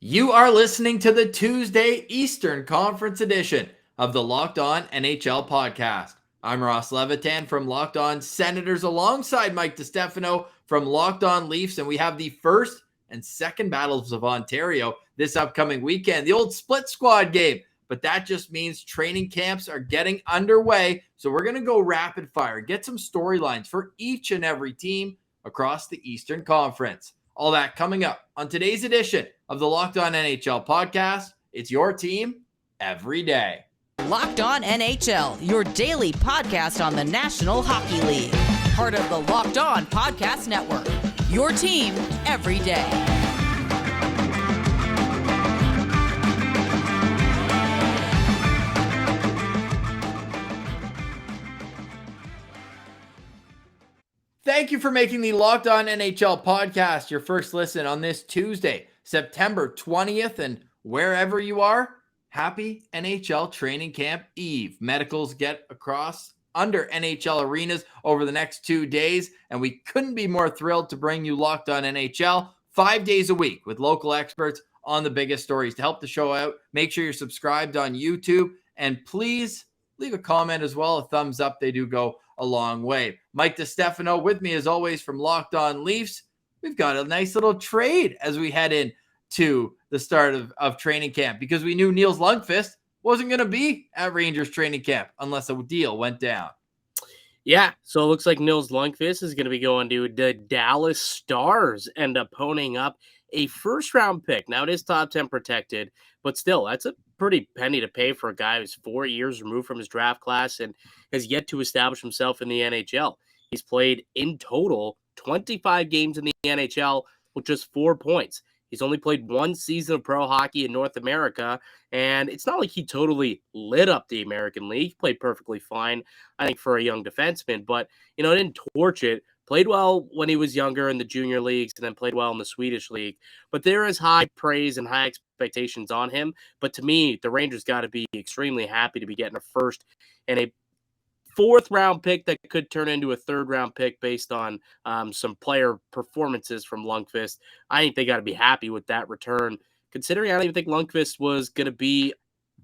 You are listening to the Tuesday Eastern Conference edition of the Locked On NHL podcast. I'm Ross Levitan from Locked On Senators alongside Mike DiStefano from Locked On Leafs, and we have the first and second battles of Ontario this upcoming weekend, the old split squad game. But that just means training camps are getting underway, so we're going to go rapid fire, get some storylines for each and every team across the Eastern Conference. All that coming up on today's edition of the Locked On NHL podcast. It's your team every day. Locked On NHL, your daily podcast on the National Hockey League. Part of the Locked On Podcast Network, your team every day. Thank you for making the Locked On NHL podcast your first listen on this Tuesday, September 20th, and wherever you are, happy NHL Training Camp Eve. Medicals get across under NHL arenas over the next 2 days, and we couldn't be more thrilled to bring you Locked On NHL 5 days a week with local experts on the biggest stories. To help the show out, make sure you're subscribed on YouTube, and please leave a comment as well. A thumbs up, they do go a long way. Mike DiStefano with me as always from Locked On Leafs. We've got a nice little trade as we head into the start of training camp because we knew Nils Lundqvist wasn't going to be at Rangers training camp unless a deal went down. Yeah, so it looks like Nils Lundqvist is going to be going to the Dallas Stars, end up ponying up a first-round pick. Now, it is top 10 protected, but still, that's a pretty penny to pay for a guy who's 4 years removed from his draft class and has yet to establish himself in the NHL. He's played in total 25 games in the NHL with just 4 points. He's only played one season of pro hockey in North America, and it's not like he totally lit up the American League. He played perfectly fine, I think, for a young defenseman, but, didn't torch it. Played well when he was younger in the junior leagues and then played well in the Swedish league. But there is high praise and high expectations on him. But to me, the Rangers got to be extremely happy to be getting a first and a fourth-round pick that could turn into a third-round pick based on some player performances from Lundqvist. I think they got to be happy with that return, considering I don't even think Lundqvist was going to be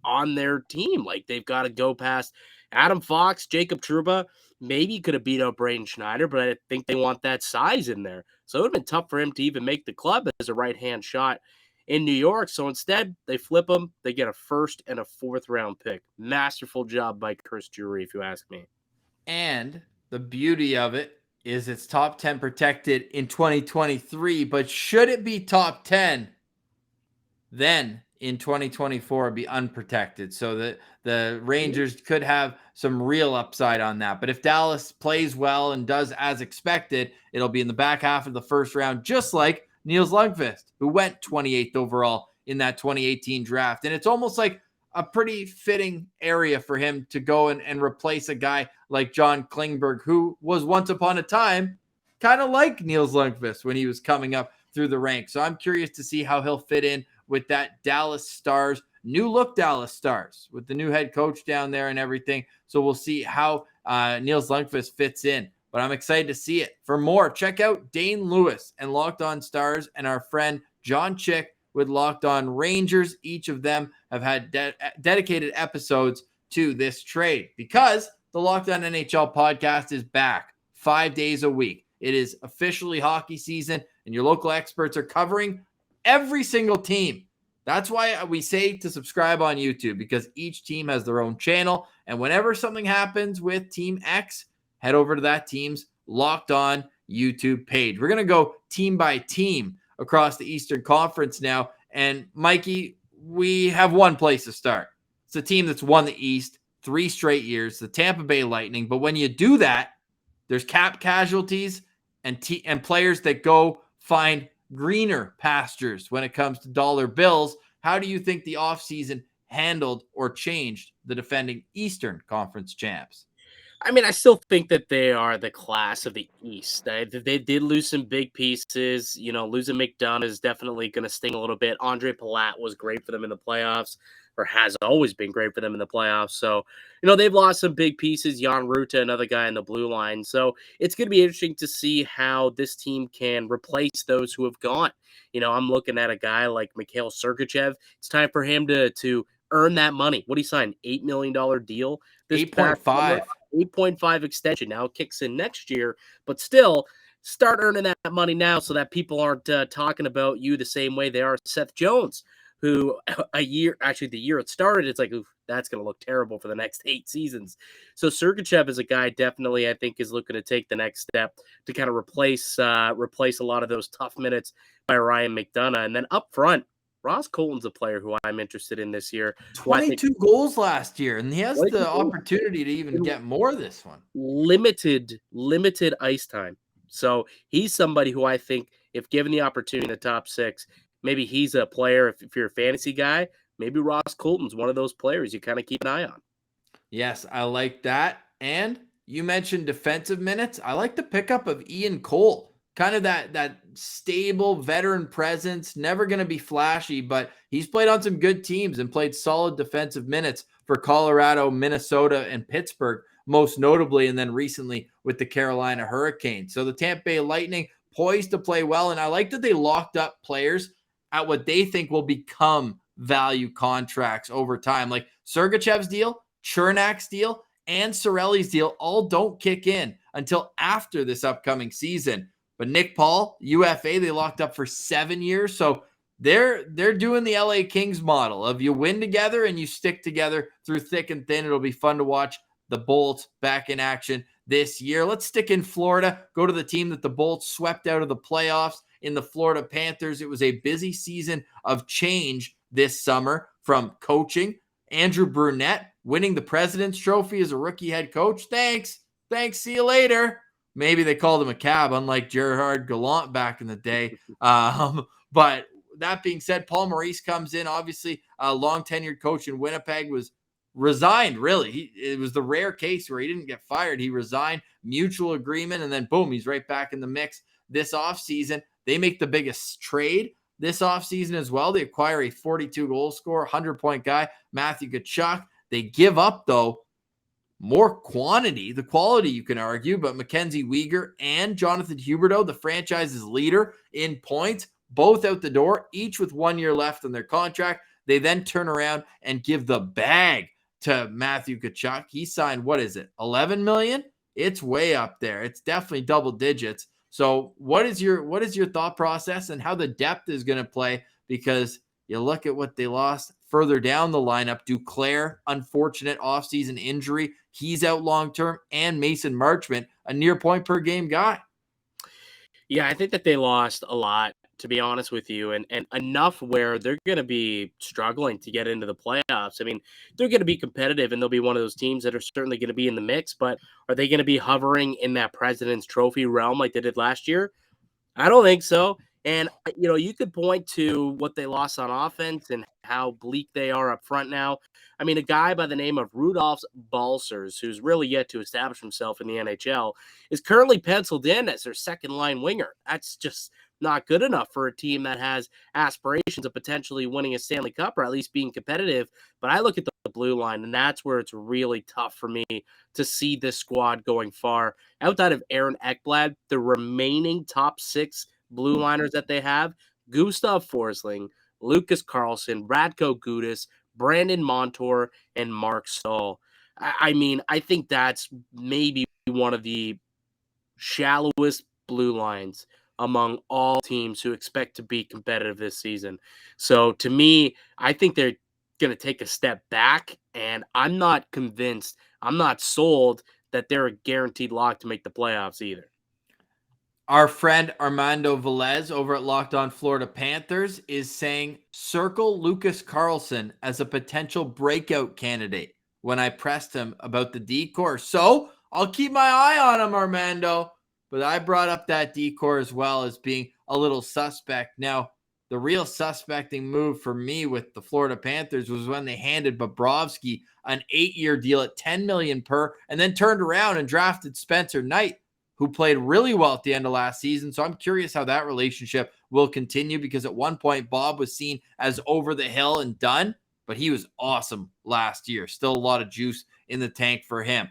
on their team. Like, they've got to go past Adam Fox, Jacob Trouba. Maybe could have beat up Braden Schneider, but I think they want that size in there. So it would have been tough for him to even make the club as a right-hand shot in New York. So instead, they flip him. They get a first and a fourth-round pick. Masterful job by Chris Drury, if you ask me. And the beauty of it is it's top 10 protected in 2023, but should it be top 10, then in 2024 be unprotected, so that the Rangers could have some real upside on that. But if Dallas plays well and does as expected, it'll be in the back half of the first round, just like Nils Lundqvist, who went 28th overall in that 2018 draft. And it's almost like a pretty fitting area for him to go and replace a guy like John Klingberg, who was once upon a time kind of like Nils Lundqvist when he was coming up through the ranks. So I'm curious to see how he'll fit in with that Dallas Stars, new look Dallas Stars, with the new head coach down there and everything. So we'll see how Nils Lundqvist fits in. But I'm excited to see it. For more, check out Dane Lewis and Locked On Stars and our friend John Chick with Locked On Rangers. Each of them have had dedicated episodes to this trade because the Locked On NHL podcast is back 5 days a week. It is officially hockey season, and your local experts are covering every single team. That's why we say to subscribe on YouTube, because each team has their own channel. And whenever something happens with Team X, head over to that team's Locked On YouTube page. We're going to go team by team across the Eastern Conference now. And Mikey, we have one place to start. It's a team that's won the East 3 straight years, the Tampa Bay Lightning. But when you do that, there's cap casualties and players that go find greener pastures when it comes to dollar bills. How do you think the offseason handled or changed the defending Eastern Conference champs? I mean, I still think that they are the class of the East. They did lose some big pieces. Losing McDonough is definitely going to sting a little bit. Andre Palat was great for them in the playoffs, or has always been great for them in the playoffs. So, they've lost some big pieces. Jan Ruta, another guy in the blue line. So it's going to be interesting to see how this team can replace those who have gone. I'm looking at a guy like Mikhail Sergachev. It's time for him to earn that money. What he signed, $8 million deal this past summer. 8.5. 8.5 extension. Now it kicks in next year, but still start earning that money now so that people aren't talking about you the same way they are Seth Jones, who the year it started, it's like, oof, that's going to look terrible for the next 8 seasons. So Sergachev is a guy definitely I think is looking to take the next step to kind of replace a lot of those tough minutes by Ryan McDonough. And then up front, Ross Colton's a player who I'm interested in this year. 22 goals last year, and he has the 22 opportunity to even get more this one. limited ice time. So he's somebody who I think, if given the opportunity in the top 6, maybe he's a player. If you're a fantasy guy, maybe Ross Colton's one of those players you kind of keep an eye on. Yes, I like that. And you mentioned defensive minutes. I like the pickup of Ian Cole. Kind of that stable veteran presence, never going to be flashy, but he's played on some good teams and played solid defensive minutes for Colorado, Minnesota, and Pittsburgh, most notably, and then recently with the Carolina Hurricanes. So the Tampa Bay Lightning poised to play well, and I like that they locked up players at what they think will become value contracts over time. Like Sergachev's deal, Chernak's deal, and Cirelli's deal all don't kick in until after this upcoming season. But Nick Paul, UFA, they locked up for 7 years. So they're doing the LA Kings model of you win together and you stick together through thick and thin. It'll be fun to watch the Bolts back in action this year. Let's stick in Florida, go to the team that the Bolts swept out of the playoffs in the Florida Panthers. It was a busy season of change this summer from coaching. Andrew Brunette winning the President's Trophy as a rookie head coach. Thanks. See you later. Maybe they called him a cab, unlike Gerard Gallant back in the day. But that being said, Paul Maurice comes in. Obviously, a long-tenured coach in Winnipeg was resigned, really. It was the rare case where he didn't get fired. He resigned, mutual agreement, and then boom, he's right back in the mix this offseason. They make the biggest trade this offseason as well. They acquire a 42-goal scorer, 100-point guy, Matthew Tkachuk. They give up, though, more quantity, the quality you can argue, but Mackenzie Weegar and Jonathan Huberdeau, the franchise's leader in points, both out the door, each with 1 year left on their contract. They then turn around and give the bag to Matthew Tkachuk. He signed, what is it, $11 million? It's way up there. It's definitely double digits. So what is your thought process and how the depth is going to play? Because you look at what they lost further down the lineup. Duclair, unfortunate offseason injury. He's out long-term. And Mason Marchment, a near point per game guy. Yeah, I think that they lost a lot, to be honest with you, and enough where they're going to be struggling to get into the playoffs. I mean, they're going to be competitive, and they'll be one of those teams that are certainly going to be in the mix, but are they going to be hovering in that President's Trophy realm like they did last year? I don't think so. And, you could point to what they lost on offense and how bleak they are up front now. I mean, a guy by the name of Rudolph Balcers, who's really yet to establish himself in the NHL, is currently penciled in as their second-line winger. That's just not good enough for a team that has aspirations of potentially winning a Stanley Cup or at least being competitive. But I look at the blue line, and that's where it's really tough for me to see this squad going far. Outside of Aaron Ekblad, the remaining top 6 blue liners that they have, Gustav Forsling, Lucas Carlson, Radko Gudas, Brandon Montour, and Mark Stahl. I mean, I think that's maybe one of the shallowest blue lines among all teams who expect to be competitive this season. So to me, I think they're going to take a step back, and I'm not convinced, I'm not sold that they're a guaranteed lock to make the playoffs either. Our friend Armando Velez over at Locked On Florida Panthers is saying circle Lucas Carlson as a potential breakout candidate when I pressed him about the decor. So I'll keep my eye on him, Armando. But I brought up that decor as well as being a little suspect. Now, The real suspecting move for me with the Florida Panthers was when they handed Bobrovsky an 8-year deal at $10 million per, and then turned around and drafted Spencer Knight, who played really well at the end of last season. So I'm curious how that relationship will continue, because at one point Bob was seen as over the hill and done, but he was awesome last year. Still a lot of juice in the tank for him.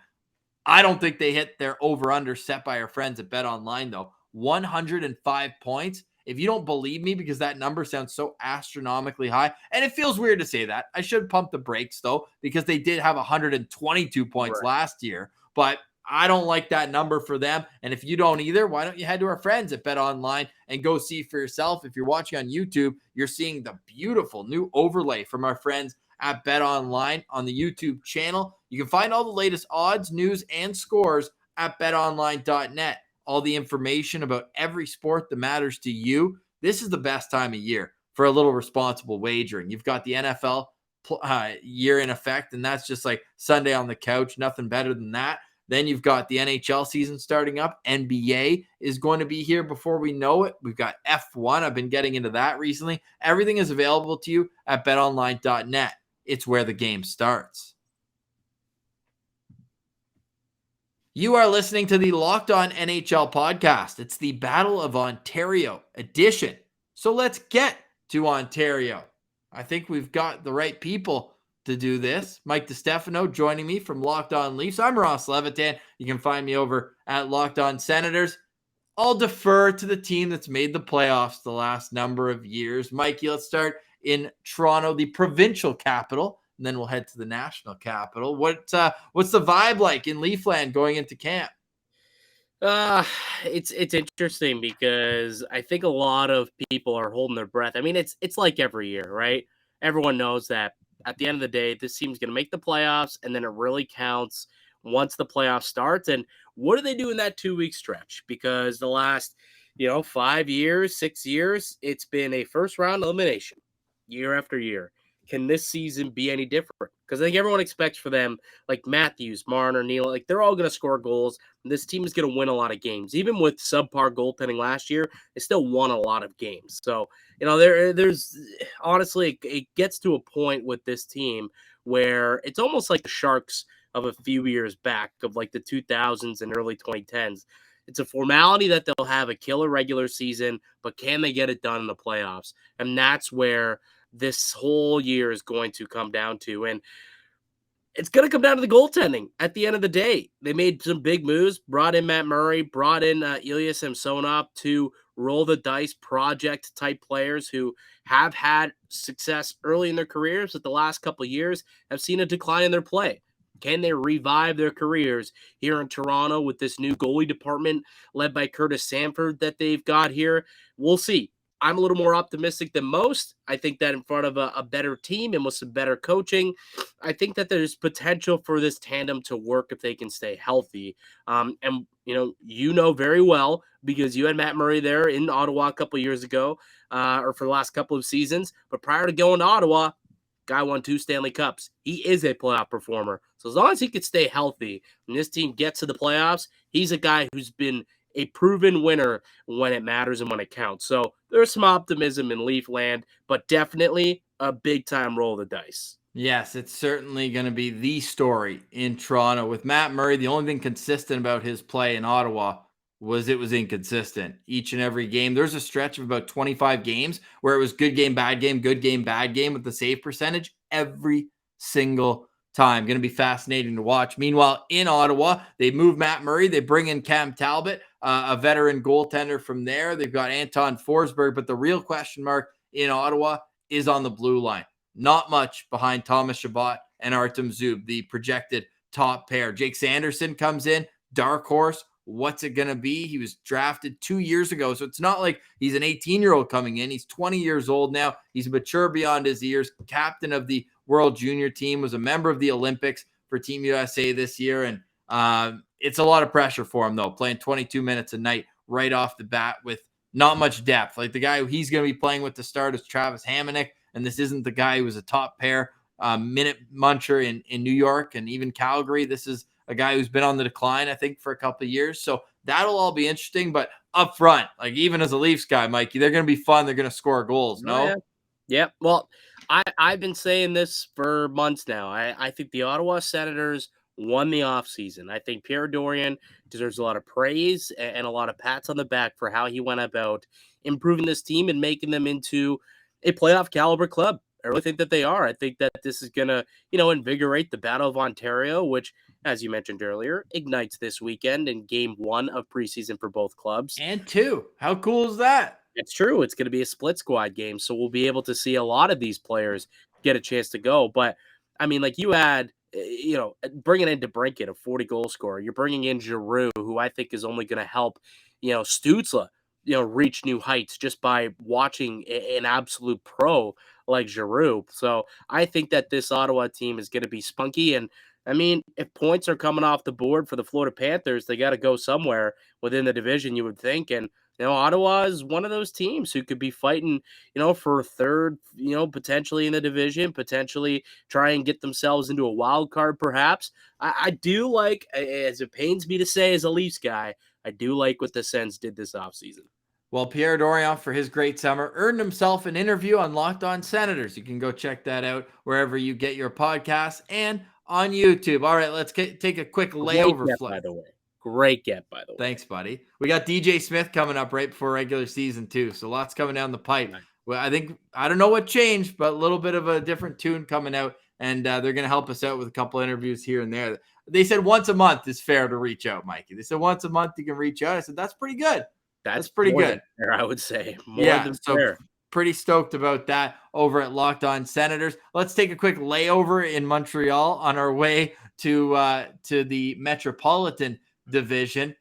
I don't think they hit their over-under set by our friends at BetOnline, though. 105 points. If you don't believe me, because that number sounds so astronomically high, and it feels weird to say that. I should pump the brakes, though, because they did have 122 points last year. But I don't like that number for them. And if you don't either, why don't you head to our friends at BetOnline and go see for yourself? If you're watching on YouTube, you're seeing the beautiful new overlay from our friends at BetOnline on the YouTube channel. You can find all the latest odds, news, and scores at betonline.net. All the information about every sport that matters to you. This is the best time of year for a little responsible wagering. You've got the NFL year in effect, and that's just like Sunday on the couch. Nothing better than that. Then you've got the NHL season starting up. NBA is going to be here before we know it. We've got F1. I've been getting into that recently. Everything is available to you at betonline.net. It's where the game starts. You are listening to the Locked On NHL podcast. It's the Battle of Ontario edition. So let's get to Ontario. I think we've got the right people to do this. Mike DiStefano joining me from Locked On Leafs. I'm Ross Levitan. You can find me over at Locked On Senators. I'll defer to the team that's made the playoffs the last number of years. Mikey, let's start in Toronto, the provincial capital, and then we'll head to the national capital. What's the vibe like in Leafland going into camp? It's interesting because I think a lot of people are holding their breath. I mean, it's like every year, right? Everyone knows that at the end of the day, this team's going to make the playoffs, and then it really counts once the playoffs starts. And what do they do in that 2-week stretch? Because the last, 5 years, 6 years, it's been a first-round elimination year after year. Can this season be any different? Because I think everyone expects for them, like Matthews, Marner, Neal, like they're all going to score goals. And this team is going to win a lot of games. Even with subpar goaltending last year, they still won a lot of games. So, there's honestly, it gets to a point with this team where it's almost like the Sharks of a few years back, of like the 2000s and early 2010s. It's a formality that they'll have a killer regular season, but can they get it done in the playoffs? And that's where this whole year is going to come down to. And it's going to come down to the goaltending at the end of the day. They made some big moves, brought in Matt Murray, brought in Ilya Samsonov to roll the dice project type players who have had success early in their careers, but the last couple of years have seen a decline in their play. Can they revive their careers here in Toronto with this new goalie department led by Curtis Sanford that they've got here? We'll see. I'm a little more optimistic than most. I think that in front of a better team and with some better coaching, I think that there's potential for this tandem to work if they can stay healthy. And very well, because you had Matt Murray there in Ottawa a couple of years ago, or for the last couple of seasons. But prior to going to Ottawa, guy won 2 Stanley Cups. He is a playoff performer. So as long as he could stay healthy and this team gets to the playoffs, he's a guy who's been a proven winner when it matters and when it counts. So there's some optimism in Leafland, but definitely a big-time roll of the dice. Yes, it's certainly going to be the story in Toronto. With Matt Murray, the only thing consistent about his play in Ottawa was it was inconsistent each and every game. There's a stretch of about 25 games where it was good game, bad game with the save percentage every single time. Going to be fascinating to watch. Meanwhile, in Ottawa, they move Matt Murray. They bring in Cam Talbot, a veteran goaltender from there. They've got Anton Forsberg, but the real question mark in Ottawa is on the blue line. Not much behind Thomas Chabot and Artem Zub, the projected top pair. Jake Sanderson comes in, dark horse. What's it going to be? He was drafted 2 years ago, so it's not like he's an 18-year-old coming in. He's 20 years old now. He's mature beyond his years, captain of the World Junior team, was a member of the Olympics for Team USA this year, and it's a lot of pressure for him, though, playing 22 minutes a night right off the bat with not much depth. Like the guy who he's going to be playing with to start is Travis Hamanick, and this isn't the guy who was a top pair minute muncher in New York and even Calgary. This is a guy who's been on the decline, I think, for a couple of years. So That'll all be interesting. But up front, like even as a Leafs guy, Mikey, they're going to be fun. They're going to score goals. No? Oh, yeah. Yeah. Well, I've been saying this for months now. I think the Ottawa Senators won the offseason. I think Pierre Dorian deserves a lot of praise and a lot of pats on the back for how he went about improving this team and making them into a playoff caliber club. I really think that they are. I think that this is going to, invigorate the Battle of Ontario, which, as you mentioned earlier, ignites this weekend in game 1 of preseason for both clubs. And 2. How cool is that? It's true. It's going to be a split squad game, so we'll be able to see a lot of these players get a chance to go. But, I mean, like you had, bringing in DeBrincat, a 40-goal scorer. You're bringing in Giroux, who I think is only going to help, Stützle, reach new heights just by watching an absolute pro like Giroux. So I think that this Ottawa team is going to be spunky. And, I mean, if points are coming off the board for the Florida Panthers, they got to go somewhere within the division, you would think. And, Ottawa is one of those teams who could be fighting, for third, potentially in the division, potentially try and get themselves into a wild card, perhaps. I do like, as it pains me to say as a Leafs guy, I do like what the Sens did this offseason. Well, Pierre Dorion, for his great summer, earned himself an interview on Locked On Senators. You can go check that out wherever you get your podcasts and on YouTube. All right, let's take a quick layover flight. By the way. Great get, by the way. Thanks, buddy. We got DJ Smith coming up right before regular season, too. So lots coming down the pipe. Nice. Well, I don't know what changed, but a little bit of a different tune coming out. And they're going to help us out with a couple interviews here and there. They said once a month is fair to reach out, Mikey. They said once a month you can reach out. I said, that's pretty good. That's pretty good. Fair, I would say. More than fair. Pretty stoked about that over at Locked On Senators. Let's take a quick layover in Montreal on our way to the Metropolitan Division.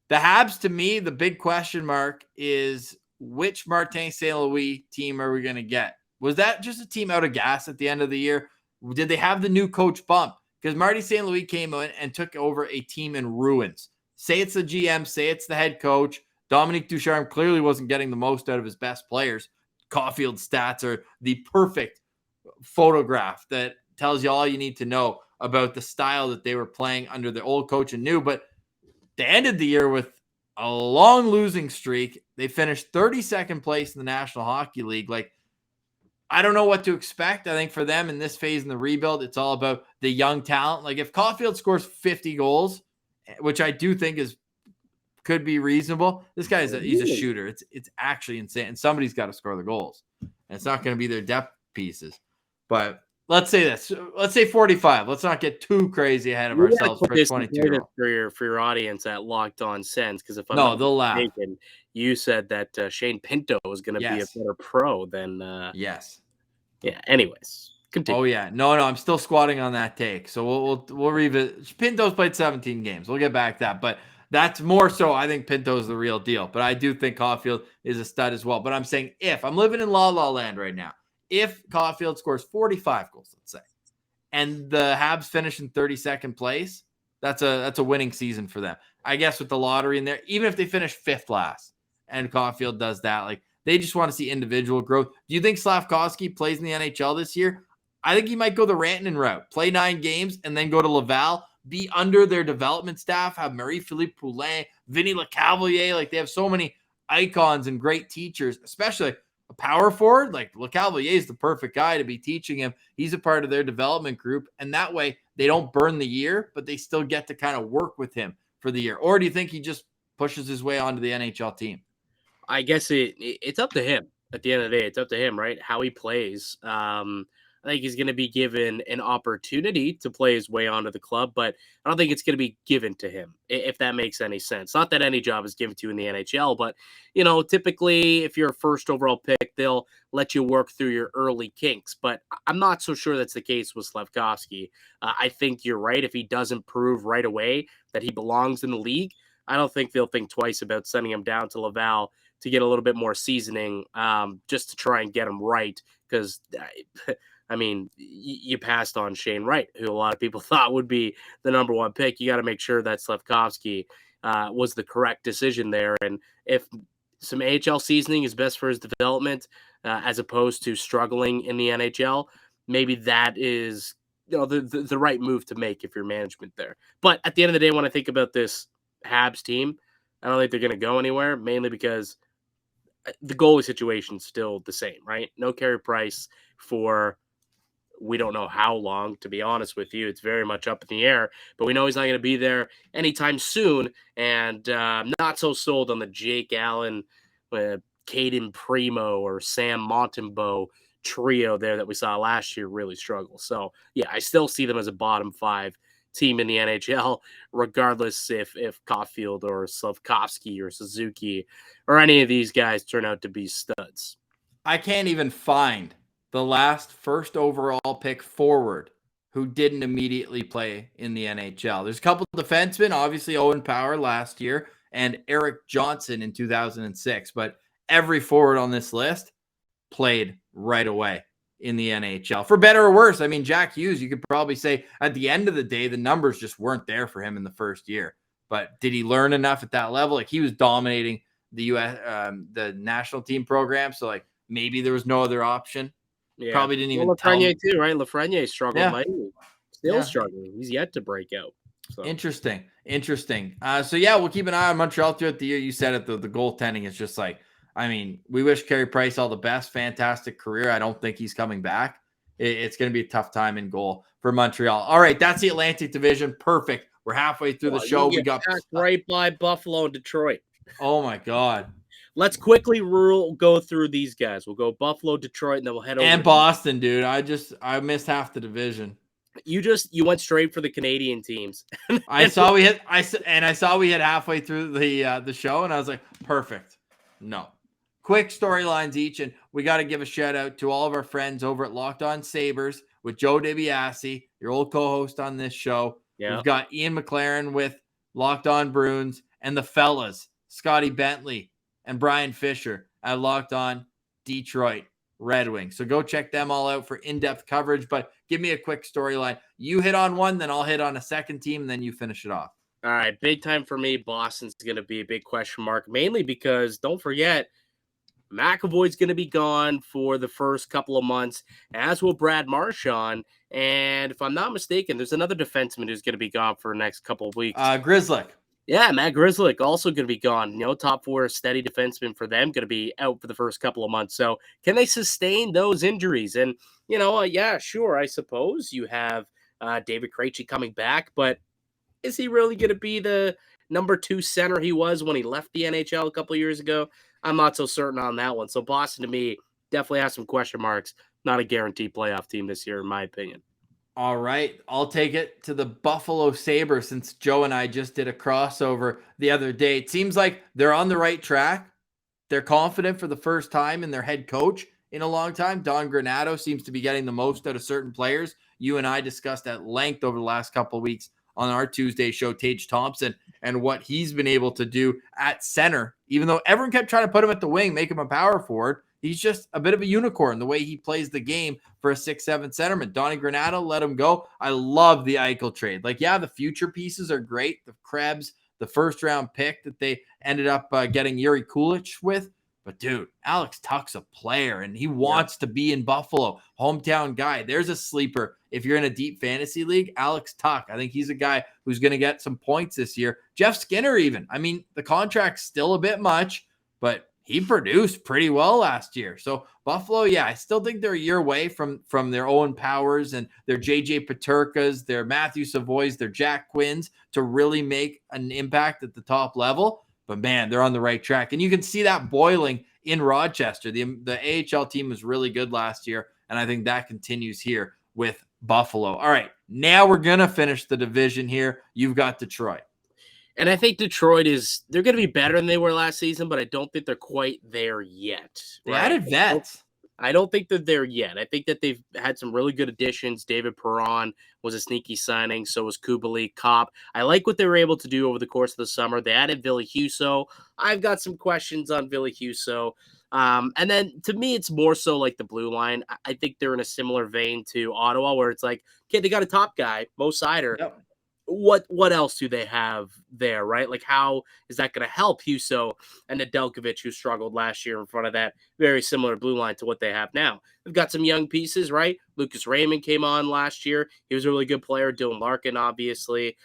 The Habs, to me, the big question mark is which Martin St. Louis team are we going to get? Was that just a team out of gas at the end of the year? Did they have the new coach bump? Because Marty St. Louis came in and took over a team in ruins. Say it's the GM, say it's the head coach. Dominique Ducharme clearly wasn't getting the most out of his best players. Caulfield's stats are the perfect photograph that tells you all you need to know about the style that they were playing under the old coach and new. But they ended the year with a long losing streak. They finished 32nd place in the National Hockey League. Like, I don't know what to expect. I think for them in this phase in the rebuild, it's all about the young talent. Like if Caulfield scores 50 goals, which I do think could be reasonable. This guy he's a shooter. It's actually insane. And somebody's got to score the goals. And it's not going to be their depth pieces. But let's say this. Let's say 45. Let's not get too crazy ahead of ourselves for 22. For your audience at Locked On Sens, because if I'm they'll laugh. Mistaken, you said that Shane Pinto was going to be a better pro than. Yes. Yeah. Anyways, continue. Oh yeah. No. I'm still squatting on that take. So we'll revisit. Pinto's played 17 games. We'll get back to that, but that's more so. I think Pinto's the real deal, but I do think Caulfield is a stud as well. But I'm saying if I'm living in La La Land right now. If Caulfield scores 45 goals, let's say, and the Habs finish in 32nd place, that's a winning season for them. I guess with the lottery in there, even if they finish 5th last and Caulfield does that, like they just want to see individual growth. Do you think Slavkovsky plays in the NHL this year? I think he might go the Rantanen route, play 9 games and then go to Laval, be under their development staff, have Marie-Philippe Poulin, Vinny Lecavalier. Like they have so many icons and great teachers, especially a power forward. Like Lecavalier is the perfect guy to be teaching him. He's a part of their development group. And that way they don't burn the year, but they still get to kind of work with him for the year. Or do you think he just pushes his way onto the NHL team? I guess it's up to him at the end of the day. It's up to him, right? How he plays. I think he's going to be given an opportunity to play his way onto the club, but I don't think it's going to be given to him, if that makes any sense. Not that any job is given to you in the NHL, but, typically if you're a first overall pick, they'll let you work through your early kinks, but I'm not so sure that's the case with Slavkovsky. I think you're right. If he doesn't prove right away that he belongs in the league, I don't think they'll think twice about sending him down to Laval to get a little bit more seasoning, just to try and get him right. Because I mean, you passed on Shane Wright, who a lot of people thought would be the number 1 pick. You got to make sure that Slavkovsky was the correct decision there. And if some AHL seasoning is best for his development, as opposed to struggling in the NHL, maybe that is the right move to make if you're management there. But at the end of the day, when I think about this Habs team, I don't think they're going to go anywhere, mainly because the goalie situation's still the same, right? No Carey Price for we don't know how long, to be honest with you. It's very much up in the air, but we know he's not going to be there anytime soon. And I'm not so sold on the Jake Allen, Caden Primo, or Sam Montembeau trio there that we saw last year really struggle. So, yeah, I still see them as a bottom 5 team in the NHL, regardless if Caulfield or Slavkovsky or Suzuki or any of these guys turn out to be studs. I can't even find the last first overall pick forward who didn't immediately play in the NHL. There's a couple of defensemen, obviously Owen Power last year and Eric Johnson in 2006, but every forward on this list played right away in the NHL. For better or worse, I mean, Jack Hughes, you could probably say at the end of the day, the numbers just weren't there for him in the first year. But did he learn enough at that level? Like, he was dominating the U.S. The national team program, so like maybe there was no other option. Yeah. Probably didn't even tell Lafreniere too, right? Lafreniere struggled mightily. Still struggling. He's yet to break out. So. Interesting. So yeah, we'll keep an eye on Montreal throughout the year. You said it, the goaltending is just like, I mean, we wish Carey Price all the best. Fantastic career. I don't think he's coming back. It's going to be a tough time in goal for Montreal. All right, that's the Atlantic Division. Perfect. We're halfway through the show. We got right by Buffalo and Detroit. Oh my God. Let's quickly go through these guys. We'll go Buffalo, Detroit, and then we'll head over to Boston, dude. I missed half the division. You went straight for the Canadian teams. I saw we hit halfway through the show, and I was like, perfect. No. Quick storylines each, and we got to give a shout out to all of our friends over at Locked On Sabres with Joe DiBiase, your old co-host on this show. Yeah. We've got Ian McLaren with Locked On Bruins, and the fellas, Scotty Bentley and Brian Fisher at Locked On Detroit Red Wings. So go check them all out for in-depth coverage, but give me a quick storyline. You hit on one, then I'll hit on a second team, and then you finish it off. All right, big time for me. Boston's going to be a big question mark, mainly because, don't forget, McAvoy's going to be gone for the first couple of months, as will Brad Marchand. And if I'm not mistaken, there's another defenseman who's going to be gone for the next couple of weeks. Grzelcyk. Yeah, Matt Grzelcyk also going to be gone. Top 4 steady defenseman for them, going to be out for the first couple of months. So can they sustain those injuries? And, yeah, sure, I suppose you have David Krejci coming back, but is he really going to be the number 2 center he was when he left the NHL a couple of years ago? I'm not so certain on that one. So Boston, to me, definitely has some question marks. Not a guaranteed playoff team this year, in my opinion. All right. I'll take it to the Buffalo Sabres, since Joe and I just did a crossover the other day. It seems like they're on the right track. They're confident for the first time in their head coach in a long time. Don Granato seems to be getting the most out of certain players. You and I discussed at length over the last couple of weeks on our Tuesday show, Tage Thompson, and what he's been able to do at center. Even though everyone kept trying to put him at the wing, make him a power forward, he's just a bit of a unicorn the way he plays the game for a 6'7" centerman. Donnie Granato, let him go. I love the Eichel trade. The future pieces are great. The Krebs, the first-round pick that they ended up getting Yuri Kulich with. But, dude, Alex Tuch's a player, and he wants to be in Buffalo. Hometown guy. There's a sleeper. If you're in a deep fantasy league, Alex Tuch. I think he's a guy who's going to get some points this year. Jeff Skinner even. I mean, the contract's still a bit much, but he produced pretty well last year. So Buffalo, yeah, I still think they're a year away from their Owen Powers and their JJ Peterkas, their Matthew Savoys, their Jack Quinns to really make an impact at the top level. But man, they're on the right track. And you can see that boiling in Rochester. The AHL team was really good last year, and I think that continues here with Buffalo. All right, now we're going to finish the division here. You've got Detroit. And I think Detroit they're going to be better than they were last season, but I don't think they're quite there yet. They added vets. I don't think they're there yet. I think that they've had some really good additions. David Perron was a sneaky signing. So was Kubalik, Kopp. I like what they were able to do over the course of the summer. They added Ville Husso. I've got some questions on Ville Husso. And then to me, it's more so like the blue line. I think they're in a similar vein to Ottawa, where it's like, okay, they got a top guy, Mo Seider. Yep. what else do they have there, right? Like, how is that going to help Hughes and Nedeljkovic, who struggled last year in front of that very similar blue line to what they have now? They've got some young pieces, right? Lucas Raymond came on last year. He was a really good player. Dylan Larkin, obviously.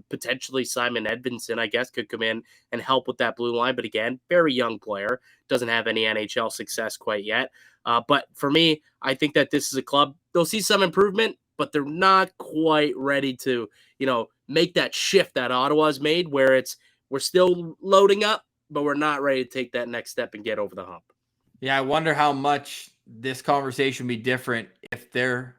Potentially Simon Edvinsson, I guess, could come in and help with that blue line. But again, very young player. Doesn't have any NHL success quite yet. But for me, I think that this is a club, they'll see some improvement, but they're not quite ready to, make that shift that Ottawa's made, where we're still loading up, but we're not ready to take that next step and get over the hump. Yeah, I wonder how much this conversation would be different if their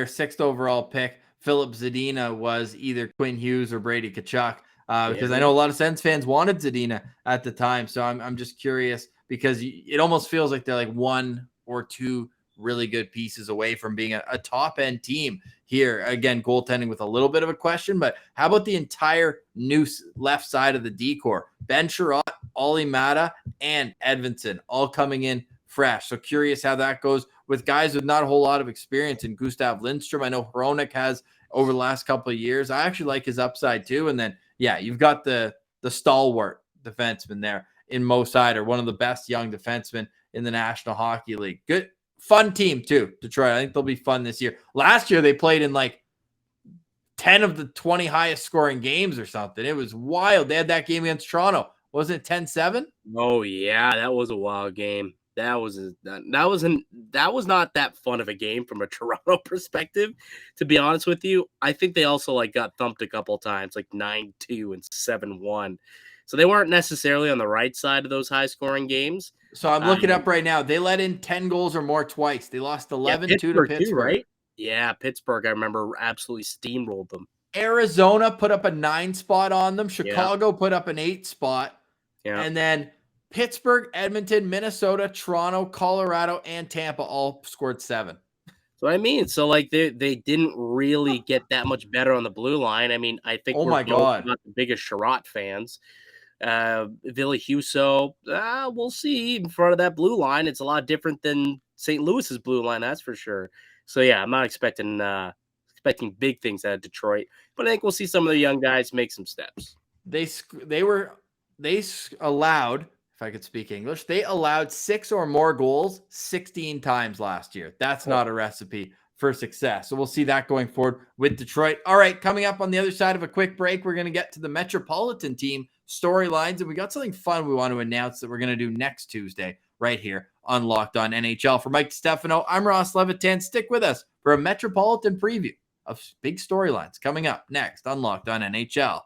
sixth overall pick, Philip Zadina, was either Quinn Hughes or Brady Tkachuk. Because I know a lot of Sens fans wanted Zadina at the time. So I'm just curious, because it almost feels like they're like one or two really good pieces away from being a top end team here. Again, goaltending with a little bit of a question, but how about the entire new left side of the D-core? Ben Sherratt, Olli Mata, and Edvinsson all coming in fresh. So curious how that goes with guys with not a whole lot of experience in Gustav Lindstrom. I know Hronek has over the last couple of years. I actually like his upside too. And then, yeah, you've got the stalwart defenseman there in Mo Seider, one of the best young defensemen in the National Hockey League. Good, fun team too, Detroit. I think they'll be fun this year. Last year, they played in like 10 of the 20 highest scoring games or something. It was wild. They had that game against Toronto. Wasn't it 10-7? Oh, yeah, that was a wild game. That was not that fun of a game from a Toronto perspective, to be honest with you. I think they also got thumped a couple times, like 9-2 and 7-1. So they weren't necessarily on the right side of those high scoring games. So I'm looking up right now. They let in 10 goals or more twice. They lost 11-2 to Pittsburgh. Too, right? Yeah, Pittsburgh, I remember, absolutely steamrolled them. Arizona put up a 9 spot on them. Chicago put up an 8 spot. Yeah. And then Pittsburgh, Edmonton, Minnesota, Toronto, Colorado, and Tampa all scored 7. So I mean, they didn't really get that much better on the blue line. I mean, I think we're both not the biggest Sherratt fans. Ville Husso, we'll see in front of that blue line. It's a lot different than St. Louis's blue line, that's for sure. So yeah, I'm not expecting big things out of Detroit, but I think we'll see some of the young guys make some steps. They allowed, if I could speak English, they allowed 6 or more goals 16 times last year. That's not a recipe for success. So we'll see that going forward with Detroit. All right, coming up on the other side of a quick break, we're going to get to the Metropolitan team storylines, and we got something fun we want to announce that we're going to do next Tuesday right here on Locked On NHL. For Mike Stefano, I'm Ross Levitan. Stick with us for a Metropolitan preview of big storylines coming up next on Locked On NHL.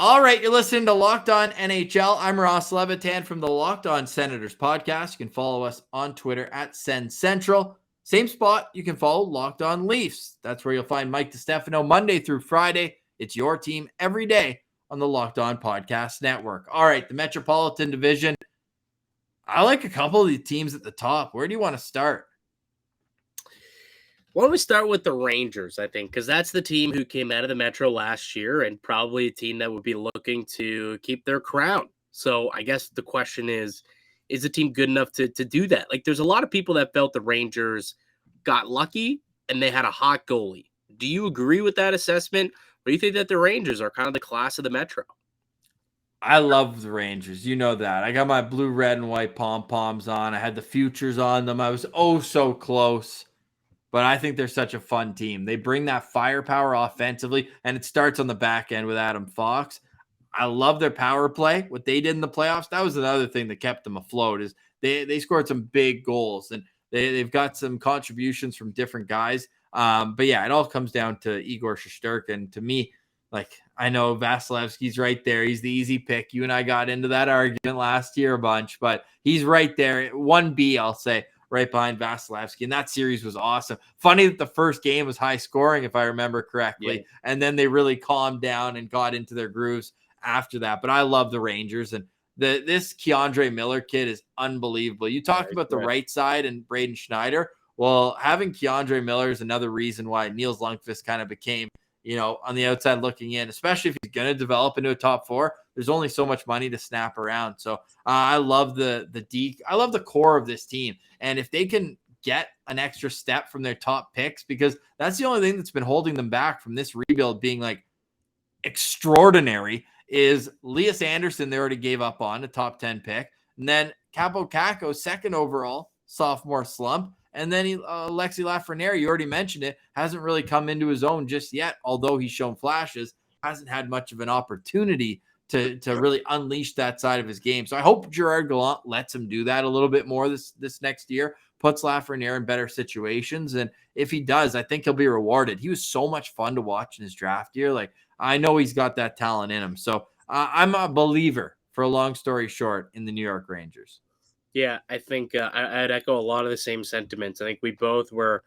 All right, you're listening to Locked On NHL. I'm Ross Levitan from the Locked On Senators podcast. You can follow us on Twitter at SenCentral. Same spot, you can follow Locked On Leafs. That's where you'll find Mike DiStefano Monday through Friday. It's your team every day on the Locked On Podcast Network. All right, the Metropolitan Division. I like a couple of the teams at the top. Where do you want to start? Why don't we start with the Rangers, I think, because that's the team who came out of the Metro last year and probably a team that would be looking to keep their crown. So I guess the question is the team good enough to do that? Like, there's a lot of people that felt the Rangers got lucky and they had a hot goalie. Do you agree with that assessment? Or do you think that the Rangers are kind of the class of the Metro? I love the Rangers. You know that. I got my blue, red, and white pom-poms on. I had the futures on them. I was so close. But I think they're such a fun team. They bring that firepower offensively, and it starts on the back end with Adam Fox. I love their power play. What they did in the playoffs, that was another thing that kept them afloat, is they scored some big goals, and they've got some contributions from different guys. But yeah, it all comes down to Igor Shesterkin. To me, I know Vasilevsky's right there. He's the easy pick. You and I got into that argument last year a bunch, but he's right there. 1B, I'll say, right behind Vasilevsky. And that series was awesome. Funny that the first game was high scoring, if I remember correctly. Yeah. And then they really calmed down and got into their grooves after that. But I love the Rangers. And this Keandre Miller kid is unbelievable. You talked about the right side and Braden Schneider. Well, having Keandre Miller is another reason why Niels Lundqvist kind of became, on the outside looking in, especially if he's going to develop into a top 4. There's only so much money to snap around. So I love I love the core of this team. And if they can get an extra step from their top picks? Because that's the only thing that's been holding them back from this rebuild being like extraordinary is Leah Sanderson. They already gave up on a top 10 pick. And then Capo Caco, second overall, sophomore slump. And then Alexi Lafreniere, you already mentioned it, hasn't really come into his own just yet, although he's shown flashes, hasn't had much of an opportunity to really unleash that side of his game. So I hope Gerard Gallant lets him do that a little bit more this next year, puts Lafreniere in better situations. And if he does, I think he'll be rewarded. He was so much fun to watch in his draft year. Like, I know he's got that talent in him. So I'm a believer, for a long story short, in the New York Rangers. Yeah, I think I'd echo a lot of the same sentiments. I think we both were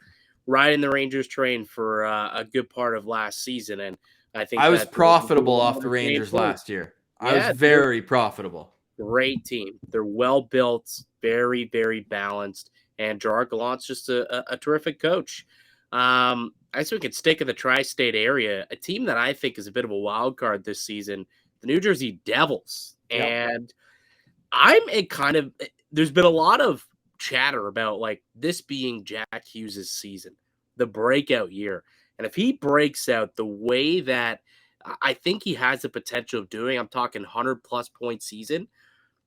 riding the Rangers train for a good part of last season. And I think I was profitable off the Rangers last year. I was very profitable. Great team. They're well built, very, very balanced. And Gerard Gallant's just a terrific coach. I guess we could stick in the tri-state area. A team that I think is a bit of a wild card this season, the New Jersey Devils. Yep. And there's been a lot of chatter about like this being Jack Hughes' season, the breakout year. And if he breaks out the way that I think he has the potential of doing, I'm talking 100-plus point season,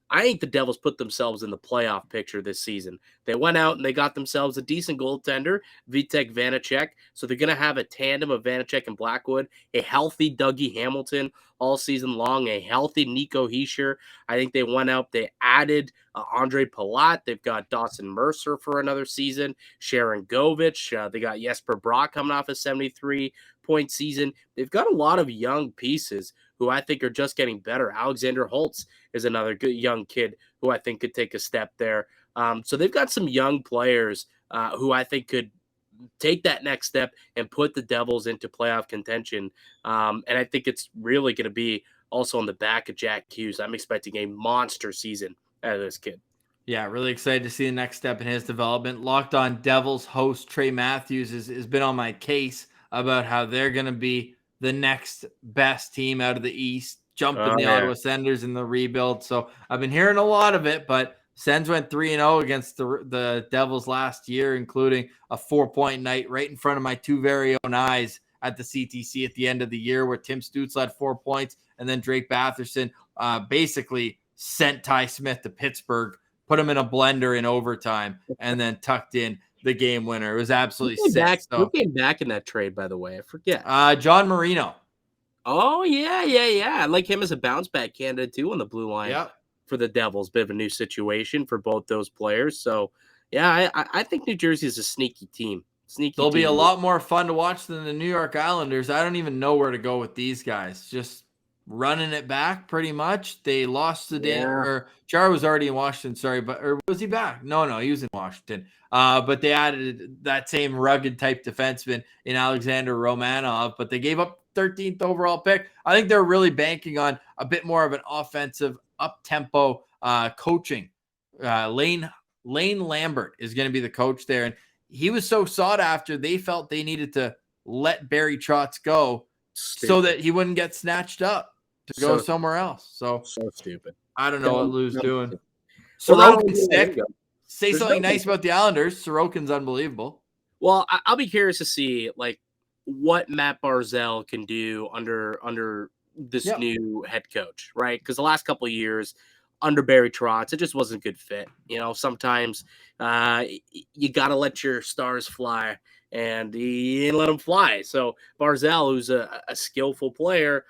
I think the Devils put themselves in the playoff picture this season. They went out and they got themselves a decent goaltender, Vitek Vanacek. So they're going to have a tandem of Vanacek and Blackwood, a healthy Dougie Hamilton all season long, a healthy Nico Hischier. I think they went out, they added Andre Palat. They've got Dawson Mercer for another season, Sharon Govich. They got Jesper Brock coming off a 73-point season. They've got a lot of young pieces who I think are just getting better. Alexander Holtz is another good young kid who I think could take a step there. So they've got some young players who I think could take that next step and put the Devils into playoff contention. And I think it's really going to be also on the back of Jack Hughes. I'm expecting a monster season out of this kid. Yeah, really excited to see the next step in his development. Locked On Devils host Trey Matthews has been on my case about how they're going to be the next best team out of the East, jumping the Ottawa Senators in the rebuild. So I've been hearing a lot of it, but Sens went 3-0 against the Devils last year, including a 4-point night right in front of my two very own eyes at the CTC at the end of the year, where Tim Stutz had 4 points, and then Drake Batherson basically sent Ty Smith to Pittsburgh, put him in a blender in overtime, and then tucked in the game winner. It was absolutely sick. Who came back in that trade, by the way? I forget. John Marino. Oh, yeah. I like him as a bounce back candidate, too, on the blue line for the Devils. Bit of a new situation for both those players. So, yeah, I think New Jersey is a sneaky team. They'll be a lot more fun to watch than the New York Islanders. I don't even know where to go with these guys. Just running it back pretty much. They lost to or Char was already in Washington, or was he back? No, he was in Washington. But they added that same rugged type defenseman in Alexander Romanov, but they gave up 13th overall pick. I think they're really banking on a bit more of an offensive up-tempo coaching. Lane Lambert is going to be the coach there, and he was so sought after, they felt they needed to let Barry Trotz go so that he wouldn't get snatched up to go somewhere else. So stupid. I don't know what Lou's doing. Sorokin's sick. Say something nice about the Islanders. Sorokin's unbelievable. Well, I'll be curious to see like what Matt Barzal can do under this new head coach, right? Because the last couple of years under Barry Trotz, it just wasn't a good fit. You know, sometimes you got to let your stars fly, and he didn't let them fly. So Barzal, who's a skillful player,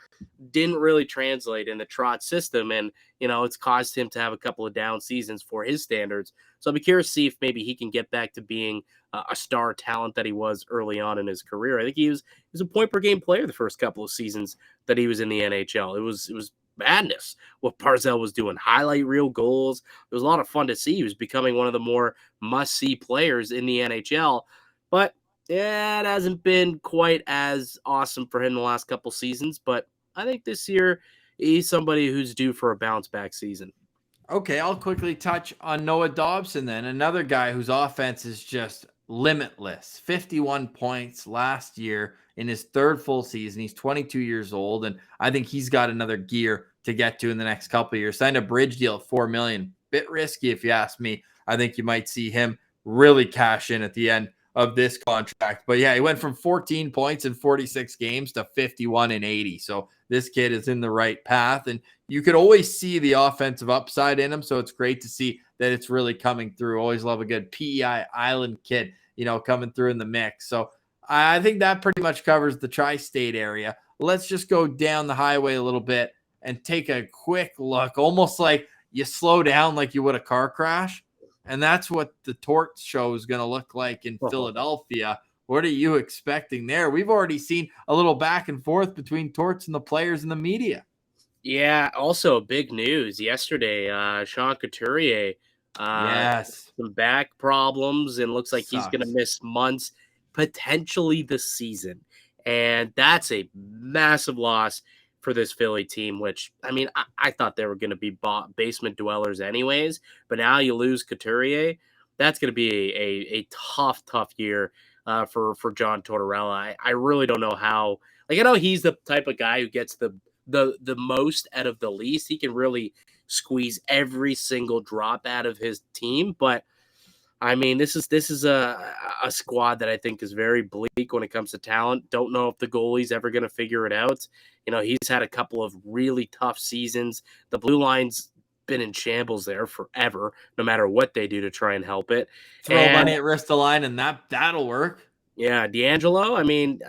didn't really translate in the Trotz system, and you know it's caused him to have a couple of down seasons for his standards. So I'll be curious to see if maybe he can get back to being a star talent that he was early on in his career. I think he was a point per game player the first couple of seasons that he was in the NHL. It was madness what Barzal was doing. Highlight reel goals. It was a lot of fun to see. He was becoming one of the more must-see players in the NHL. But yeah, it hasn't been quite as awesome for him the last couple seasons. But I think this year he's somebody who's due for a bounce-back season. Okay, I'll quickly touch on Noah Dobson then. Another guy whose offense is just limitless. 51 points last year in his third full season. He's 22 years old, and I think he's got another gear to get to in the next couple of years. Signed a bridge deal at $4 million. Bit risky if you ask me. I think you might see him really cash in at the end of this contract. But yeah, he went from 14 points in 46 games to 51 in 80. So this kid is in the right path, and you could always see the offensive upside in him. So it's great to see that it's really coming through. Always love a good PEI Island kid, coming through in the mix. So I think that pretty much covers the tri-state area. Let's just go down the highway a little bit and take a quick look, almost like you slow down like you would a car crash. And that's what the Torts show is going to look like in Philadelphia. What are you expecting there? We've already seen a little back and forth between Torts and the players and the media. Yeah, also big news yesterday. Sean Couturier, yes, some back problems, and looks like he's going to miss months, potentially the season. And that's a massive loss for this Philly team, which, I mean, I thought they were going to be basement dwellers anyways, but now you lose Couturier. That's going to be a tough year for John Tortorella. I really don't know how. Like, I know he's the type of guy who gets the most out of the least. He can really squeeze every single drop out of his team, but I mean, this is a squad that I think is very bleak when it comes to talent. Don't know if the goalie's ever going to figure it out. He's had a couple of really tough seasons. The blue line's been in shambles there forever, no matter what they do to try and help it. Throw money at Ristolainen, and that'll work. Yeah, D'Angelo. I mean,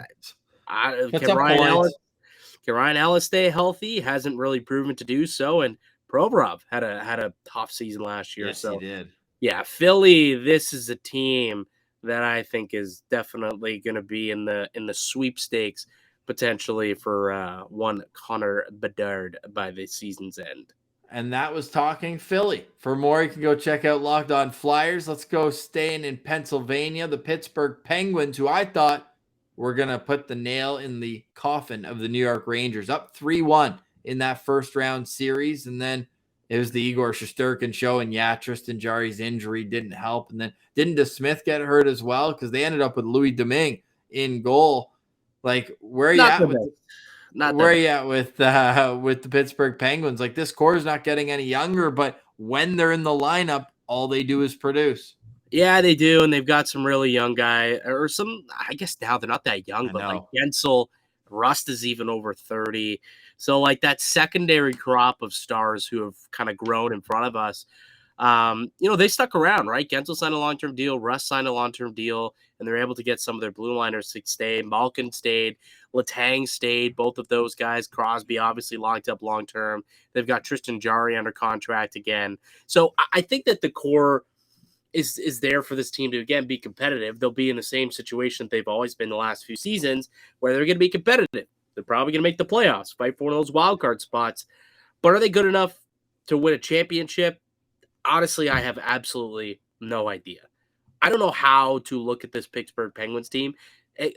can Ryan Ellis stay healthy? Hasn't really proven to do so. And Provorov had a tough season last year. Yes, so he did. Yeah, Philly, this is a team that I think is definitely going to be in the sweepstakes potentially for one Connor Bedard by the season's end. And that was Talking Philly. For more, you can go check out Locked On Flyers. Let's go staying in Pennsylvania. The Pittsburgh Penguins, who I thought were going to put the nail in the coffin of the New York Rangers, up 3-1 in that first round series. And then it was the Igor Shesterkin show, and Tristan Jarry's injury didn't help. And then didn't DeSmith get hurt as well? Because they ended up with Louis Domingue in goal. Like, where are you at with the Pittsburgh Penguins? Like, this core is not getting any younger, but when they're in the lineup, all they do is produce. Yeah, they do, and they've got some really young guy, or some. I guess now they're not that young, but like Gensel, Rust is even over 30. So like that secondary crop of stars who have kind of grown in front of us, they stuck around, right? Gensel signed a long-term deal, Rust signed a long-term deal, and they're able to get some of their blue liners to stay. Malkin stayed, Letang stayed, both of those guys. Crosby obviously locked up long-term. They've got Tristan Jarry under contract again. So I think that the core is there for this team to, again, be competitive. They'll be in the same situation that they've always been the last few seasons, where they're going to be competitive. They're probably going to make the playoffs, fight for one of those wild card spots. But are they good enough to win a championship? Honestly, I have absolutely no idea. I don't know how to look at this Pittsburgh Penguins team.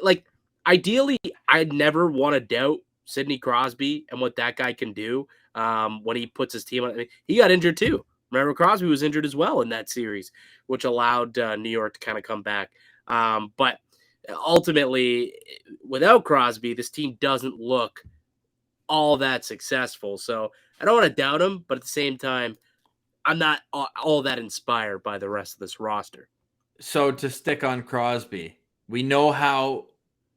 Like, ideally, I'd never want to doubt Sidney Crosby and what that guy can do when he puts his team on. I mean, he got injured too. Remember, Crosby was injured as well in that series, which allowed New York to kind of come back. But ultimately, without Crosby, this team doesn't look all that successful. So I don't want to doubt him, but at the same time, I'm not all that inspired by the rest of this roster. So to stick on Crosby, we know how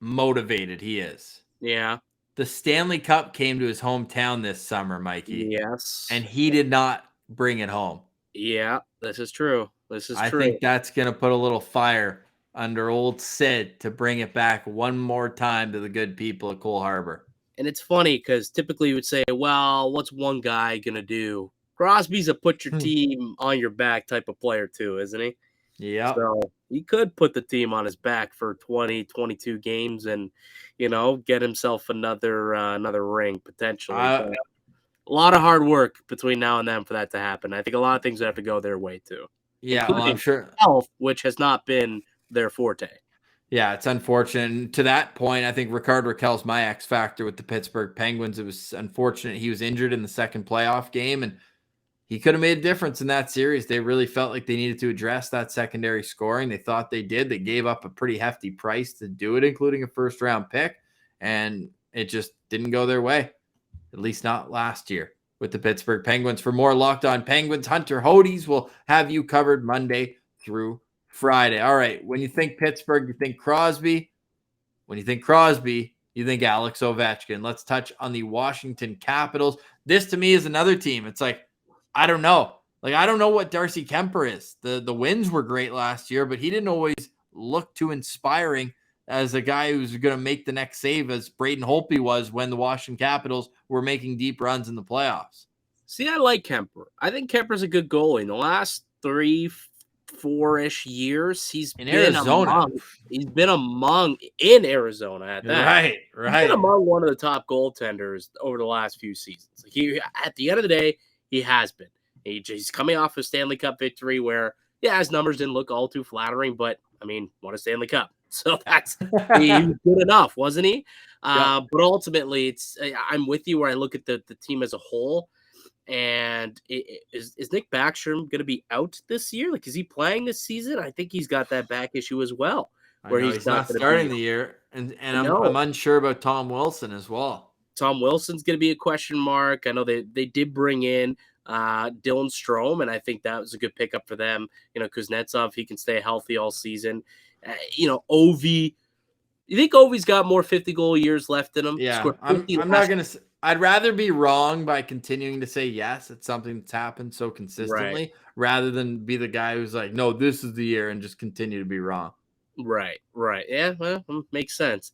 motivated he is. Yeah. The Stanley Cup came to his hometown this summer, Mikey. Yes. And he did not bring it home. Yeah, this is true. I think that's going to put a little fire under old Sid to bring it back one more time to the good people of Cole Harbor. And it's funny because typically you would say, well, what's one guy going to do? Crosby's a put your team on your back type of player too, isn't he? Yeah. So he could put the team on his back for 20, 22 games and, get himself another ring potentially. A lot of hard work between now and then for that to happen. I think a lot of things would have to go their way too. Yeah, well, I'm sure. Health, which has not been their forte. Yeah, it's unfortunate. And to that point, I think Rickard Rakell's my X factor with the Pittsburgh Penguins. It was unfortunate he was injured in the second playoff game, and he could have made a difference in that series. They really felt like they needed to address that secondary scoring. They thought they did. They gave up a pretty hefty price to do it, including a first-round pick, and it just didn't go their way, at least not last year with the Pittsburgh Penguins. For more Locked On Penguins, Hunter Hodes will have you covered Monday through Friday. All right. When you think Pittsburgh, you think Crosby. When you think Crosby, you think Alex Ovechkin. Let's touch on the Washington Capitals. This to me is another team. It's like, I don't know. Like, I don't know what Darcy Kemper is. The wins were great last year, but he didn't always look too inspiring as a guy who's going to make the next save as Braden Holtby was when the Washington Capitals were making deep runs in the playoffs. See, I like Kemper. I think Kemper's a good goalie. In the last 3-4-ish years, he's In been Arizona. in Arizona at that. Right. He's been among one of the top goaltenders over the last few seasons. Like at the end of the day, he has been. He's coming off a Stanley Cup victory where, yeah, his numbers didn't look all too flattering, but I mean, won a Stanley Cup. So he was good enough, wasn't he? But ultimately, I'm with you where I look at the team as a whole. And is Nick Backstrom going to be out this year? Like, is he playing this season? I think he's got that back issue as well. Where he's not starting the year. And I'm unsure about Tom Wilson as well. Tom Wilson's going to be a question mark. I know they did bring in Dylan Strome, and I think that was a good pickup for them. Kuznetsov, he can stay healthy all season. Ovi. You think Ovi's got more 50-goal years left in him? Yeah, I'm not going to – I'd rather be wrong by continuing to say yes, it's something that's happened so consistently, rather than be the guy who's like, no, this is the year, and just continue to be wrong. Right. Yeah, well, makes sense.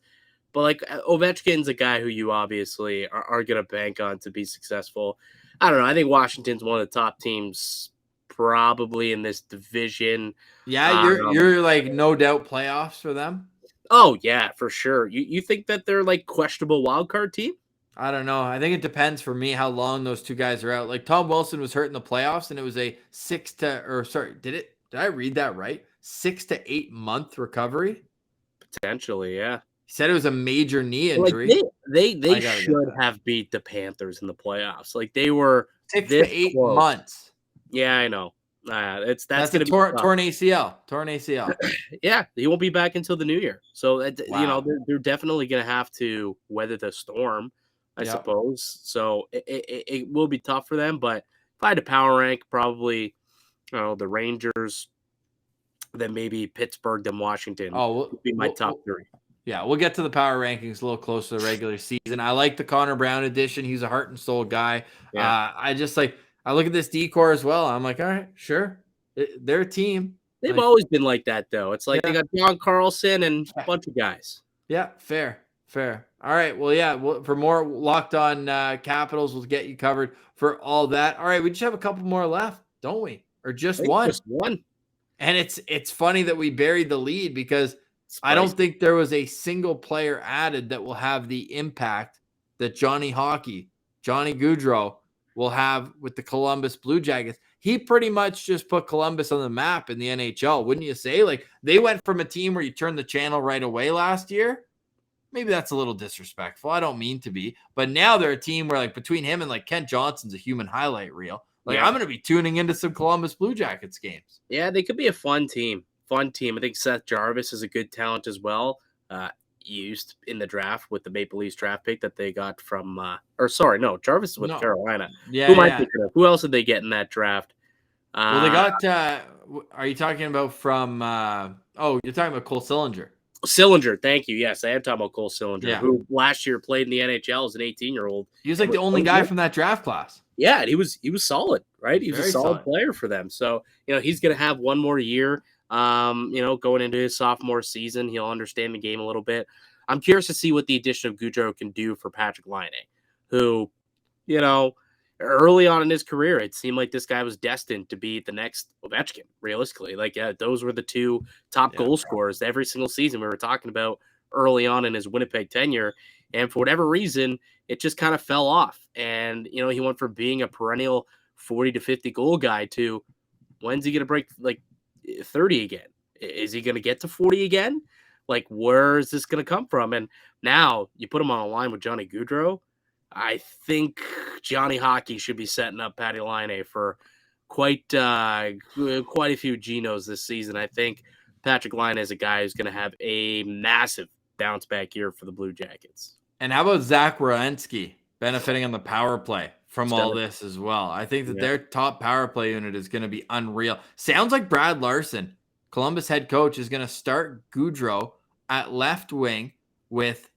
But, like, Ovechkin's a guy who you obviously are going to bank on to be successful. I don't know. I think Washington's one of the top teams probably in this division. Yeah, you're like no doubt playoffs for them? Oh, yeah, for sure. You think that they're, like, questionable wild card team? I don't know. I think it depends for me how long those two guys are out. Like Tom Wilson was hurt in the playoffs, and it was a did I read that right? 6 to 8 month recovery? Potentially, yeah. He said it was a major knee injury. Like they should have beat the Panthers in the playoffs. Like they were 6 to 8 months. Yeah, I know. That's a torn ACL. Torn ACL. Yeah, he won't be back until the new year. So they're definitely going to have to weather the storm, I suppose. So it will be tough for them. But if I had to power rank, probably the Rangers, then maybe Pittsburgh, then Washington. Would be my top three. Yeah, we'll get to the power rankings a little closer to the regular season. I like the Connor Brown addition. He's a heart and soul guy. Yeah. I look at this decor as well. I'm like, all right, sure. They're a team. They've always been like that, though. It's like they got John Carlson and a bunch of guys. Yeah, fair. All right, well, for more Locked On Capitals, we'll get you covered for all that. All right, we just have a couple more left, don't we? Or just one? Just one. And it's funny that we buried the lead because I don't think there was a single player added that will have the impact that Johnny Gaudreau, will have with the Columbus Blue Jackets. He pretty much just put Columbus on the map in the NHL, wouldn't you say? Like, they went from a team where you turned the channel right away last year. Maybe that's a little disrespectful. I don't mean to be. But now they're a team where, like, between him and, like, Kent Johnson's a human highlight reel. Like, I'm going to be tuning into some Columbus Blue Jackets games. Yeah, they could be a fun team. I think Seth Jarvis is a good talent as well. Used in the draft with the Maple Leafs draft pick that they got from Jarvis is with Carolina. Yeah. Who am I thinking of? Who else did they get in that draft? Well, they got are you talking about from you're talking about Cole Sillinger. Sillinger, thank you. Yes, I am talking about Cole Sillinger, who last year played in the NHL as an 18-year-old. He was like the only guy from that draft class. Yeah, and he was solid, right? He was a solid player for them. So, he's going to have one more year. Going into his sophomore season, he'll understand the game a little bit. I'm curious to see what the addition of Gaudreau can do for Patrick Laine, who, early on in his career, it seemed like this guy was destined to be the next Ovechkin, realistically. Like, those were the two top goal scorers every single season we were talking about early on in his Winnipeg tenure. And for whatever reason, it just kind of fell off. And, he went from being a perennial 40 to 50 goal guy to when's he going to break, 30 again? Is he going to get to 40 again? Like, where is this going to come from? And now you put him on a line with Johnny Gaudreau. I think Johnny Hockey should be setting up Patty Laine for quite a few Genos this season. I think Patrick Laine is a guy who's going to have a massive bounce back year for the Blue Jackets. And how about Zach Werenski benefiting on the power play from all this as well? I think that their top power play unit is going to be unreal. Sounds like Brad Larson Columbus head coach is going to start Gaudreau at left wing with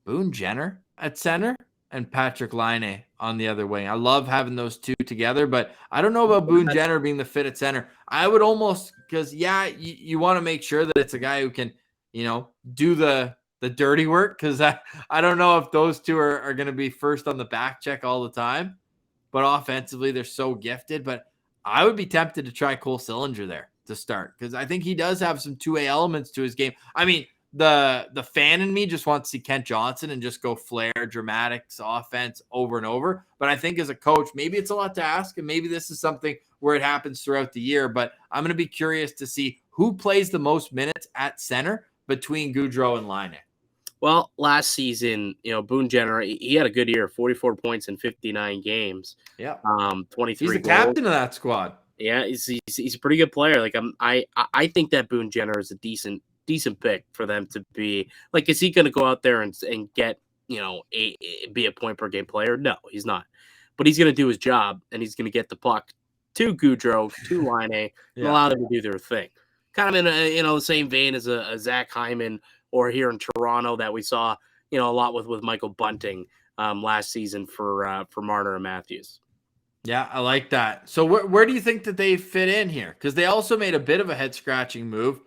Boone Jenner at center and Patrick Laine on the other wing. I love having those two together, but I don't know about Boone Jenner being the fit at center. I would almost, because you want to make sure that it's a guy who can, do the dirty work, because I don't know if those two are going to be first on the back check all the time, but offensively they're so gifted. But I would be tempted to try Cole Sillinger there to start, because I think he does have some 2A elements to his game. I mean, the fan in me just wants to see Kent Johnson and just go flair, dramatics, offense over and over. But I think as a coach, maybe it's a lot to ask, and maybe this is something where it happens throughout the year. But I'm going to be curious to see who plays the most minutes at center between Gaudreau and Laine. Well, last season, Boone Jenner, he had a good year, 44 points in 59 games. Yeah. 23 He's the goals. captain of that squad. Yeah, he's a pretty good player. Like I think that Boone Jenner is a decent pick for them to be. Like, is he going to go out there and get, be a point per game player? No, he's not. But he's going to do his job, and he's going to get the puck to Gaudreau, to Laine, and allow them to do their thing. Kind of in the same vein as a Zach Hyman, or here in Toronto that we saw, a lot with Michael Bunting last season for Marner and Matthews. Yeah, I like that. So where do you think that they fit in here? Because they also made a bit of a head-scratching move,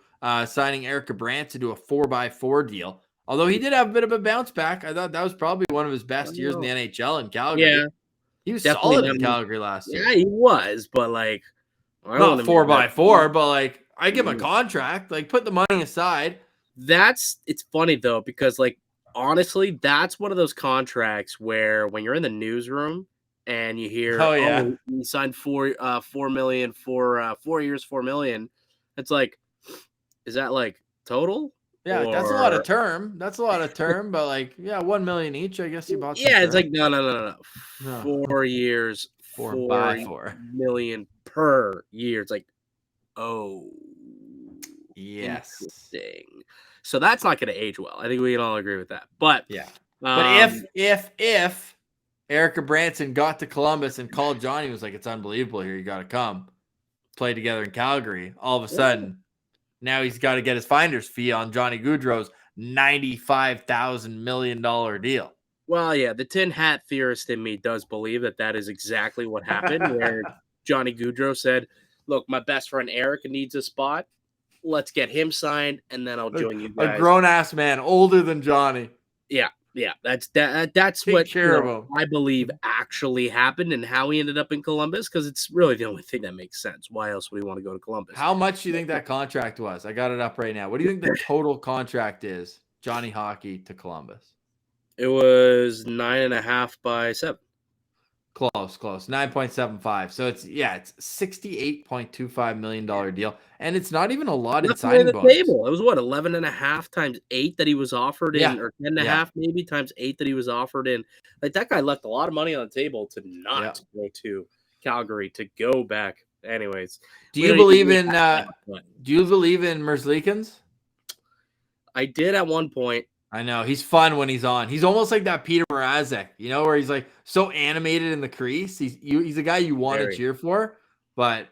signing Erica Brandt to do a 4x4 deal. Although he did have a bit of a bounce back. I thought that was probably one of his best years in the NHL in Calgary. Yeah. He was solid in Calgary last year. Yeah, he was, but not 4x4, but I give him a contract. Put the money aside. It's funny though, because honestly, that's one of those contracts where when you're in the newsroom and you hear, he signed $4 million for 4 years, $4 million. It's is that total? Yeah, that's a lot of term. But $1 million each. I guess you bought. Yeah, it's no. 4 years, $4 million per year. It's oh, yes. Interesting. So that's not going to age well. I think we can all agree with that. But yeah, but if Erica Branson got to Columbus and called Johnny, was like, it's unbelievable here. You got to come play together in Calgary. All of a sudden, now he's got to get his finder's fee on Johnny Gaudreau's $95,000 million deal. Well, yeah, the tin hat theorist in me does believe that is exactly what happened, where Johnny Gaudreau said, look, my best friend Eric needs a spot. Let's get him signed, and then I'll join you guys. A grown-ass man, older than Johnny. Yeah. That's what I believe actually happened, and how he ended up in Columbus, because it's really the only thing that makes sense. Why else would he want to go to Columbus? How much do you think that contract was? I got it up right now. What do you think the total contract is, Johnny Hockey to Columbus? It was 9.5 by 7. Close. 9.75. So it's $68.25 million deal. And it's not even a lot in signing bonus. Table. It was 11.5 times 8 that he was offered in, or 10.5 maybe times 8 that he was offered in. That guy left a lot of money on the table to not go to Calgary, to go back. Anyways. Do you believe in Merzlikins? I did at one point. I know. He's fun when he's on. He's almost like that Peter Mrazek, where he's so animated in the crease. He's a guy you want to cheer for. But,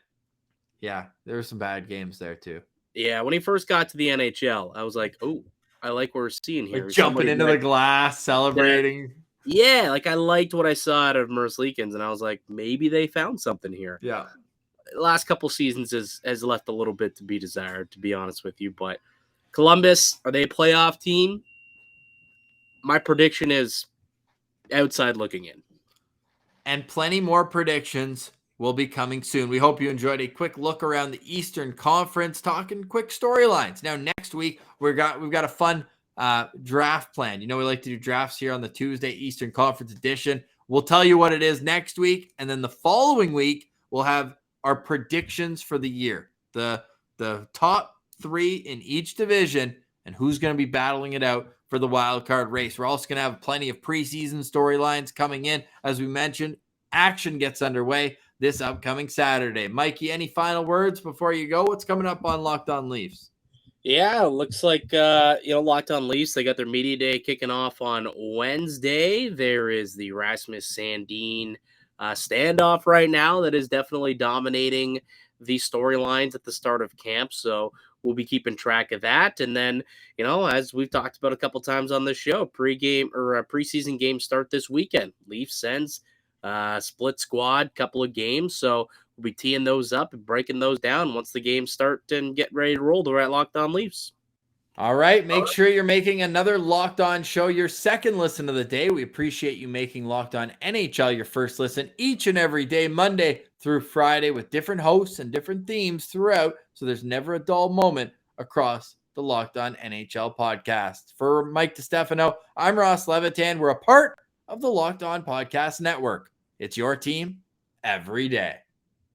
yeah, there were some bad games there, too. Yeah, when he first got to the NHL, I was like, oh, I like what we're seeing here. Jumping into the glass, celebrating. Yeah, I liked what I saw out of Merzlikins, and I was like, maybe they found something here. Yeah. Last couple seasons has left a little bit to be desired, to be honest with you. But Columbus, are they a playoff team? My prediction is outside looking in. And plenty more predictions will be coming soon. We hope you enjoyed a quick look around the Eastern Conference, talking quick storylines. Now, next week, we've got a fun draft plan. We like to do drafts here on the Tuesday Eastern Conference edition. We'll tell you what it is next week. And then the following week, we'll have our predictions for the year. The top 3 in each division and who's going to be battling it out for the wild card race. We're also going to have plenty of preseason storylines coming in. As we mentioned, action gets underway this upcoming Saturday. Mikey, any final words before you go? What's coming up on Locked On Leafs? Yeah, looks like, Locked On Leafs, they got their media day kicking off on Wednesday. There is the Rasmus Sandin standoff right now that is definitely dominating the storylines at the start of camp. So we'll be keeping track of that. And then, as we've talked about a couple times on this show, preseason game start this weekend. Leafs sends split squad, couple of games. So we'll be teeing those up and breaking those down once the games start and get ready to roll. We're at Locked On Leafs. All right. Make sure you're making another Locked On show your second listen of the day. We appreciate you making Locked On NHL your first listen each and every day, Monday through Friday, with different hosts and different themes throughout. So there's never a dull moment across the Locked On NHL podcast. For Mike DiStefano, I'm Ross Levitan. We're a part of the Locked On Podcast Network. It's your team every day.